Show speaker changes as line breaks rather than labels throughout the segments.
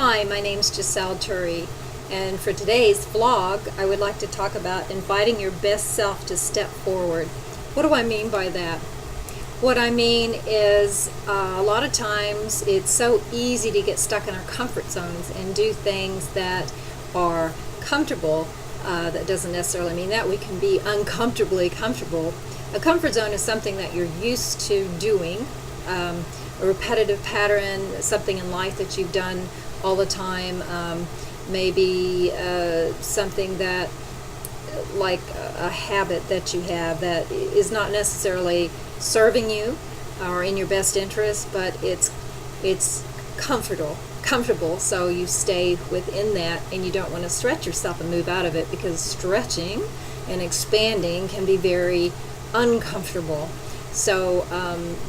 Hi, my name's Giselle Turi, and for today's vlog, I would like to talk about inviting your best self to step forward. What do I mean by that? What I mean is a lot of times it's so easy to get stuck in our comfort zones and do things that are comfortable. That doesn't necessarily mean that we can be uncomfortably comfortable. A comfort zone is something that you're used to doing, a repetitive pattern, something in life that you've done all the time, maybe something that, like a habit that you have that is not necessarily serving you or in your best interest, but it's comfortable, so you stay within that and you don't want to stretch yourself and move out of it, because stretching and expanding can be very uncomfortable. So,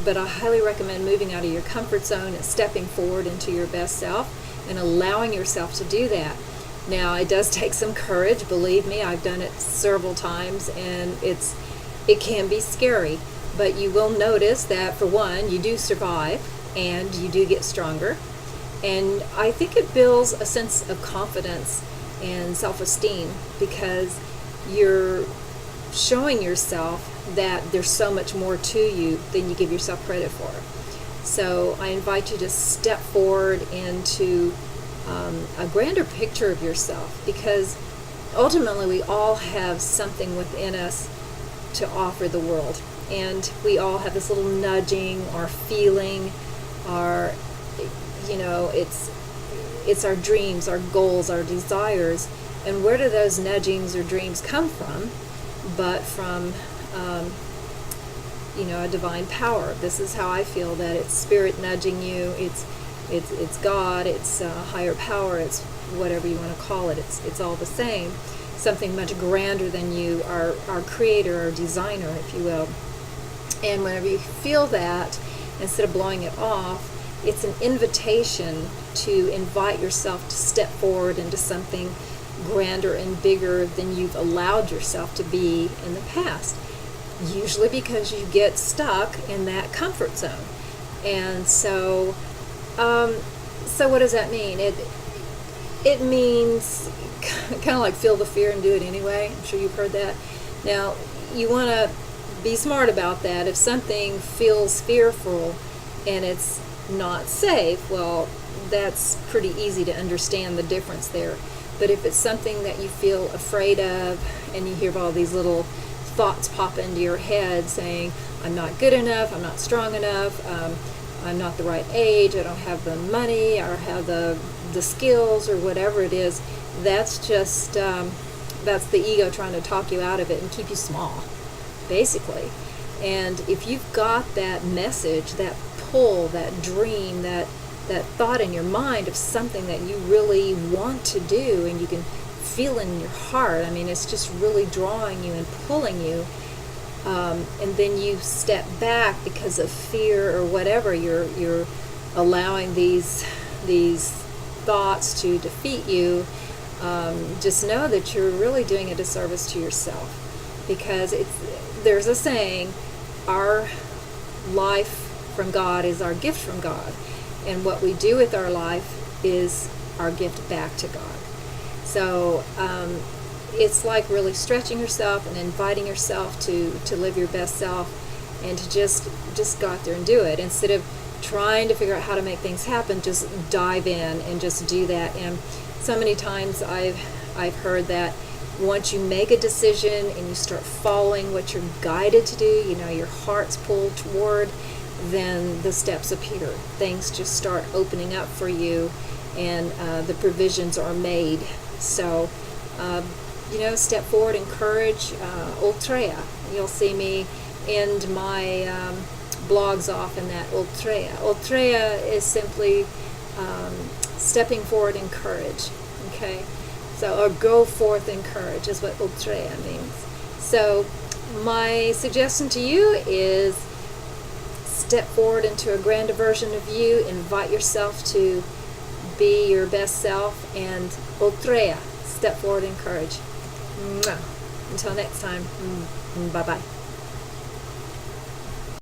but I highly recommend moving out of your comfort zone and stepping forward into your best self and allowing yourself to do that. Now, it does take some courage, believe me. I've done it several times, and it can be scary, but you will notice that, for one, you do survive and you do get stronger. And I think it builds a sense of confidence and self-esteem, because you're showing yourself that there's so much more to you than you give yourself credit for. So I invite you to step forward into a grander picture of yourself, because ultimately we all have something within us to offer the world, and we all have this little nudging or feeling, or it's our dreams, our goals, our desires. And where do those nudgings or dreams come from but from a divine power? This is how I feel that it's spirit nudging you. It's God. It's higher power. It's whatever you want to call it. It's all the same. Something much grander than you, our creator, our designer, if you will. And whenever you feel that, instead of blowing it off, it's an invitation to invite yourself to step forward into something grander and bigger than you've allowed yourself to be in the past. Usually because you get stuck in that comfort zone. And so what does that mean? It means kind of like feel the fear and do it anyway. I'm sure you've heard that. Now, you want to be smart about that. If something feels fearful and it's not safe, well, that's pretty easy to understand the difference there. But if it's something that you feel afraid of, and you hear all these little thoughts pop into your head saying, I'm not good enough, I'm not strong enough, I'm not the right age, I don't have the money, or have the skills, or whatever it is, that's just, that's the ego trying to talk you out of it and keep you small, basically. And if you've got that message, that pull, that dream, that thought in your mind of something that you really want to do, and you can feel in your heart, I mean, it's just really drawing you and pulling you, and then you step back because of fear or whatever, you're allowing these thoughts to defeat you, just know that you're really doing a disservice to yourself, because there's a saying, our life from God is our gift from God, and what we do with our life is our gift back to God. So it's like really stretching yourself and inviting yourself to live your best self, and to just go out there and do it, instead of trying to figure out how to make things happen. Just dive in and just do that. And so many times I've heard that once you make a decision and you start following what you're guided to do, your heart's pulled toward, then the steps appear. Things just start opening up for you, and the provisions are made. So, step forward, encourage, Ultreya. You'll see me end my blogs off in that Ultreya. Ultreya is simply stepping forward in courage. Okay? So, or go forth in courage is what Ultreya means. So, my suggestion to you is step forward into a grander version of you, invite yourself to be your best self, and Ultreya, step forward in courage. Mwah. Until next time, bye-bye.